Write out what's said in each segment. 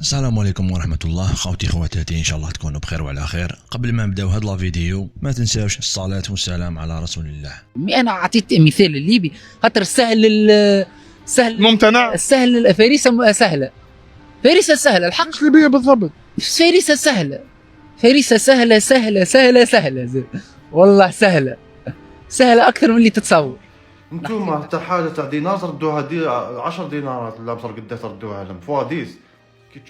السلام عليكم ورحمة الله. خوتي خواتاتي، ان شاء الله تكونوا بخير وعلى خير. قبل ما نبداو هاد لا فيديو ما تنساوش الصلاة والسلام على رسول الله. انا اعطيت مثال الليبي خاطر سهل ممتنع. السهل فريسه سهله، فريسه سهله الحق. مش ليبيه بالضبط. فريسه سهله، فريسه سهله سهله سهله سهله زي. والله سهله سهله اكثر من اللي تتصور. انتوما حتى حاجه تاع دينار تردوها 10 دينارات لا بصر قداه تردوها لهم فوا 10.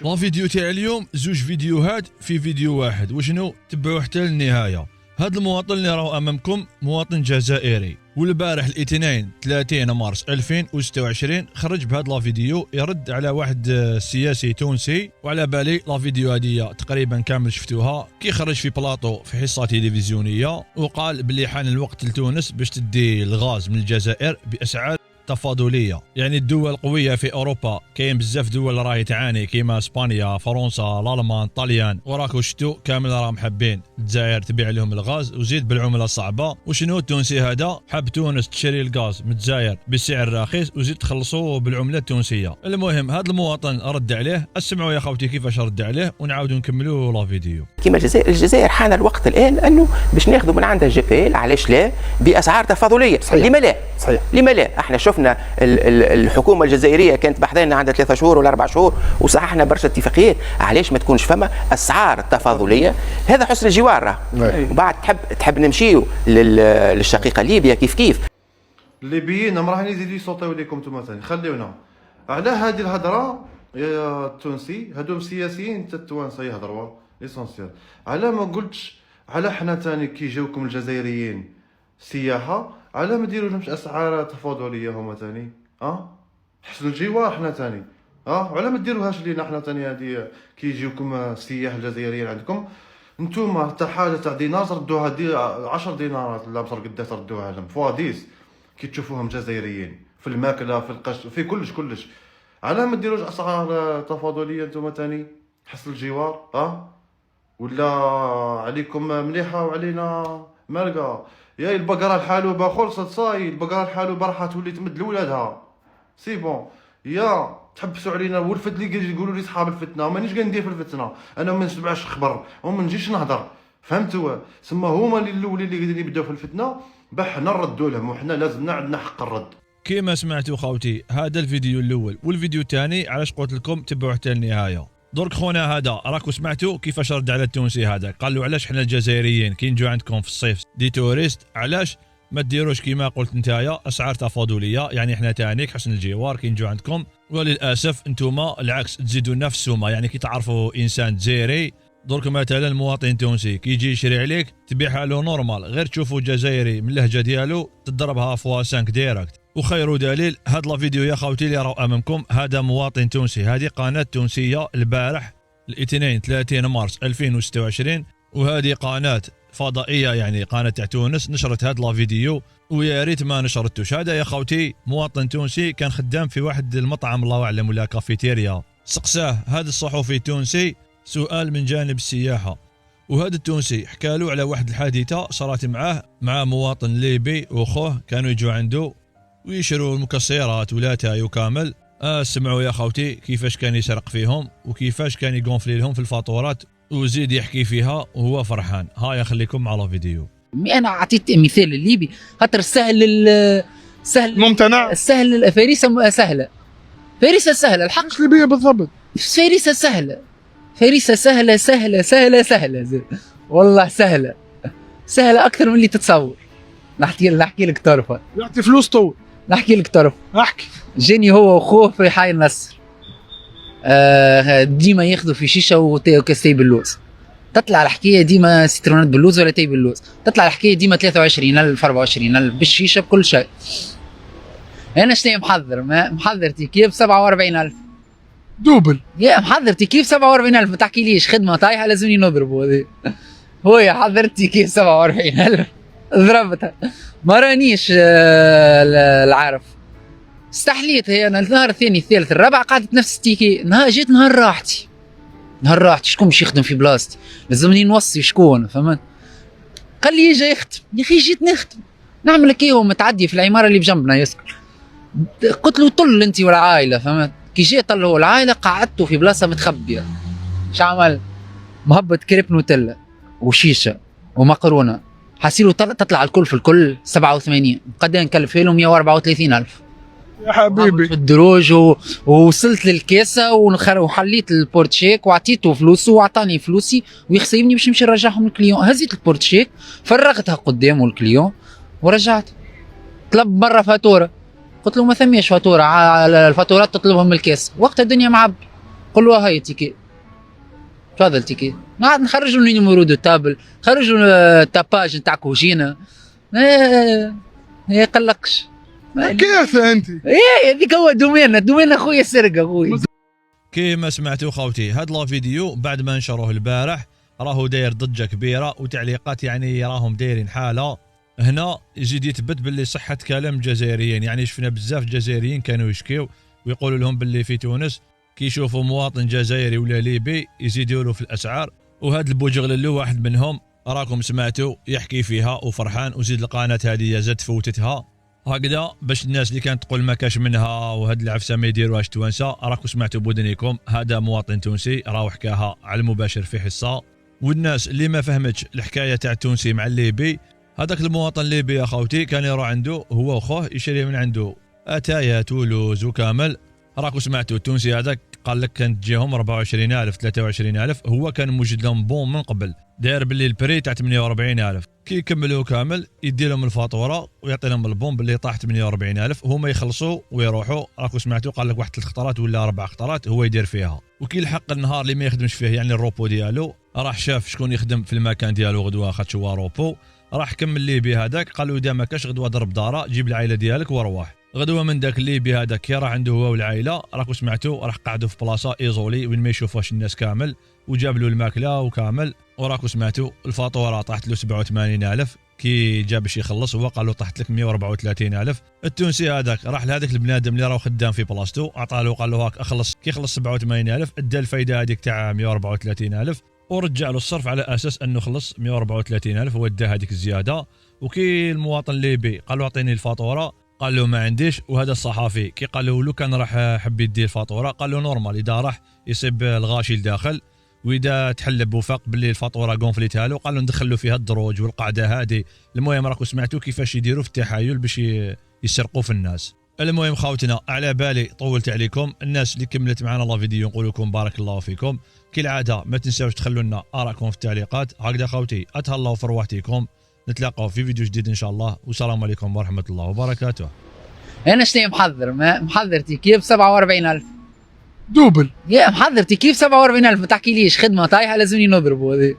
لا فيديو تاع اليوم زوج فيديوهات في فيديو واحد، وشنو تبعوا حتى للنهايه. هذا المواطن اللي راهو امامكم مواطن جزائري، والبارح الاثنين 30 مارس 2026 خرج بهذا لا فيديو يرد على واحد سياسي تونسي. وعلى بالي لا فيديو هذه تقريبا كامل شفتوها، كي خرج في بلاطو في حصه تلفزيونيه وقال باللي حان الوقت لتونس باش تدي الغاز من الجزائر باسعار تفاضليه. يعني الدول القويه في اوروبا كاين بزاف دول راهي تعاني كيما اسبانيا، فرنسا، الالمان، طليان، وراكو شتو كامل راهم حابين الجزائر تبيع لهم الغاز وزيد بالعمله صعبه. وشنو التونسي هذا حاب تونس تشري الغاز من الجزائر بسعر رخيص وزيد تخلصوه بالعمله التونسيه. المهم هذا المواطن رد عليه، اسمعوا يا خوتي كيفاش رد عليه ونعاودوا نكملوا لا فيديو. كما الجزائر حان الوقت الان انه باش ناخذوا من عندها GPL، علاش لا؟ باسعار تفاضليه. صحيح. لما لا؟ صحيح. لما لا؟ احنا شفنا الحكومه الجزائريه كانت بحذانا عندها 3 شهور ولا 4 شهور وصححنا برشا اتفاقيات. علاش ما تكونش فما اسعار تفاضليه؟ هذا حسن الجوار. وبعد تحب نمشيو للشقيقه ليبيا كيف الليبيين هم راهين يزيدوا يصوتوا لكم نتوما ثاني. خليونا على هذه الهضره يا التونسي، هذوم سياسيين حتى التوانسه يهضروا ليسونسيال. على ما قلتش على حنا ثاني كي جاوكم الجزائريين سياحه، على ما ديروا لهمش اسعار تفاضليه هما ثاني؟ حسن الجوار حنا ثاني. وعلى ما ديروهاش لينا حنا ثاني هذه كي يجيوكم السياح الجزائريين عندكم؟ نتوما حتى حاجه تاع دينار تردوها 10 دينارات لا بصر قداه تردوها لهم فوا 10 كي تشوفوهم جزائريين في الماكله في القش في كلش. على ما ديروش اسعار تفاضليه نتوما ثاني؟ حسن الجوار ولا عليكم مليحه وعلينا مالقه. يا البقره الحالوبه خلصت صاي، البقره الحالوبه راح تولي تمد لولادها سي بون. يا تحبسوا علينا والفت اللي يقولوا لي صحاب الفتنه، مانيش قندير في الفتنه، انا ما نسمعش خبر وما نجيش نهضر، فهمتوا؟ سما هما اللي الاولين اللي قاعدين يبداو في الفتنه بحنا نردوا لهم، وحنا لازمنا عندنا حق الرد. كيما سمعتوا خوتي هذا الفيديو الاول، والفيديو الثاني علاش قلت لكم تبعوا حتى النهايه. درك خونا هذا راكو سمعتوا كيفاش رد على التونسي هذا، قال له علاش حنا الجزائريين كي نجوا عندكم في الصيف دي توريست علاش ما ديروش كيما قلت نتايا اسعار تفاضليه؟ يعني حنا تانيك حسن الجوار كي نجوا عندكم، وللاسف انتوما العكس تزيدوا لنا في السومه. يعني كي تعرفوا انسان جزائري درك مثلا مواطن تونسي كي يجي يشري عليك تبيعها له نورمال، غير تشوفوا جزائري من اللهجه ديالو تضربها فوا 5 ديريكت. وخير دليل هذا الفيديو يا خوتي اللي راهو امامكم، هذا مواطن تونسي، هذه قناه تونسيه البارح الاثنين 30 مارس 2026، وهذه قناه فضائيه يعني قناه تاع تونس نشرت هذا الفيديو، ويا ريت ما نشرتوش. هذا يا خوتي مواطن تونسي كان خدام في واحد المطعم الله اعلم ولا كافيتيريا، سقساه هذا الصحفي التونسي سؤال من جانب السياحه، وهذا التونسي حكى له على واحد الحادثه صارت معاه مع مواطن ليبي واخوه كانوا يجوا عنده ويشروا المكسرات ولا تايو كامل. سمعوا يا خوتي كيفاش كان يسرق فيهم وكيفاش كان يقونفلي لهم في الفاتورات وزيد يحكي فيها وهو فرحان. هاي خليكم على فيديو. انا اعطيت مثال الليبي خاطر سهل ممتنع. السهل فريسه سهله، فريسه سهله الحق. مش ليبيه بالضبط. فريسه سهله، فريسه سهله سهله سهله سهله زي. والله سهله سهله اكثر من اللي تتصور. نحكي لك طرفه، يعطي فلوس طول. نحكي لك طرف. احكي. جاني هو واخوه في حي النصر، ديما ياخذوا في شيشه وكاس تاي باللوز. تطلع الحكايه ديما سيترونات باللوز ولا تاي باللوز، تطلع الحكايه ديما 23,000 24,000 بالشيشه بكل شيء. انا شنو محضر تيكيب 47,000 دوبل. يا محضر تيكيب 47,000، ما تحكيليش خدمه طايحه لازمني نضربه هذه. هو يا حضرت تيكيب 47,000 ضربتها، ما رانيش العارف. استحليت هي انا النهار الثاني الثالث الرابع قعدت نفس التيكي. جيت نهار راحتي شكون باش يخدم في بلاصتي؟ لازمني نوصي شكون، فهمت؟ قال لي يجي يخدم. يا اخي جيت نخدم نعمل لك ايه؟ هو متعدي في العماره اللي بجنبنا يسكن. قلت له طل انت والعائله، فهمت؟ كي جاء طلعوا العائله قعدته في بلاصه متخبيه. اش عمل؟ مهبط كريب نوتيلا وشيشه ومقرونه، حاسيلو تطلع الكل في الكل 87. قد نكلف له 134,000 يا حبيبي. في الدروج ووصلت للكاسه وحليت البورتشيك وعطيته فلوسه واعطاني فلوسي ويخسيبني باش نمشي نرجعهم للكليون. هزيت البورتشيك فرغتها قدامه الكليون ورجعت. طلب مره فاتوره، قلت له ما ثميش فاتوره، على الفاتورات تطلبهم من الكاس. وقتها الدنيا معبي، قل له هاي تيكي، تفضل تيكي. نقعد نخرج له النيميرو دو تابل، خرج له التاباج نتاع كوجينه. ما يقلقش. كيف انت؟ ايه هذيك هو دومين اخويا سرقه اخوي. كيما سمعتوا خوتي، هاد لا فيديو بعد ما نشروه البارح راهو داير ضجه كبيره وتعليقات، يعني راهم دايرين حاله. هنا يزيد يثبت باللي صحه كلام الجزائريين، يعني شفنا بزاف جزائريين كانوا يشكيو ويقولوا لهم باللي في تونس كي يشوفوا مواطن جزائري ولا ليبي يزيدوا له في الاسعار. وهذا البوجغللو واحد منهم راكم سمعتوا يحكي فيها وفرحان، وزيد القناه هذه زاد فوتتها هكذا باش الناس اللي كانت تقول ما كاش منها وهاد العفسه ما يديروهاش توانسه. راكم سمعتوا بودنيكم، هذا مواطن تونسي راهو حكاها على المباشر في حصه. والناس اللي ما فهمتش الحكايه تاع التونسي مع الليبي، هذاك المواطن الليبي يا خوتي كان يروح عنده هو وخوه يشري من عنده اتايا تولوز وكامل. راكم سمعتوا التونسي هذاك قال لك كانت تجيهم 24,000 23,000، هو كان موجد لهم بون من قبل داير باللي البري تاع 48,000. كي يكملوا كامل يدي لهم الفاتوره ويعطي لهم البون باللي طاح 48,000، هما يخلصوا ويروحوا. راكم سمعتوا قال لك واحد 3 خطرات ولا 4 خطرات هو يدير فيها. وكي الحق النهار اللي ما يخدمش فيه يعني الروبو ديالو، راح شاف شكون يخدم في المكان ديالو غدوه خاطش هو روبو، راح كمل ليبي هذاك قال له اذا ما كاش غدوه ضرب داره جيب العائله ديالك وروح. غدوه من ذاك الليبي هذاك كي راح عنده هو والعائله، راكم سمعتوا راح قعدوا في بلاصه ايزولي وين ما يشوفوش الناس كامل، وجاب له الماكله وكامل. وراكم سمعتوا الفاتوره طاحت له 87,000. كي جا باش يخلص هو قال له طاحت لك 134,000. التونسي هذاك راح لهذاك البنادم اللي راه خدام في بلاصتو، عطاه له قال له هاك اخلص. كي خلص 87,000 ادى الفايده هذيك تاع 134,000 ورجع له الصرف على اساس انه خلص 134,000 وادى هذيك الزياده. وكي المواطن الليبي قال له اعطيني الفاتوره، قال له ما عنديش. وهذا الصحافي كي قال له لو كان راح حب يدي الفاتوره، قال له نورمال اذا راح يصيب الغاشي لداخل واذا تحلب وفاق باللي الفاتوره كونفليتها له، قال له ندخل له فيها الدروج والقعده هذه. المهم راكم سمعتوا كيفاش يديروا في التحايل باش يسرقوا في الناس. المهم خاوتنا على بالي طولت عليكم، الناس اللي كملت معنا لا فيديو نقول لكم بارك الله فيكم. كالعاده ما تنساوش تخلوا لنا ارائكم في التعليقات. هكذا خوتي اتهلاو في رواحتكم، نتلاقاو في فيديو جديد ان شاء الله، والسلام عليكم ورحمه الله وبركاته. انا شنو محضر تكييف 47,000 دوبل. يا محضر تكييف 47,000 ما تحكيليش خدمه طايحه لازمني نضربه هذه.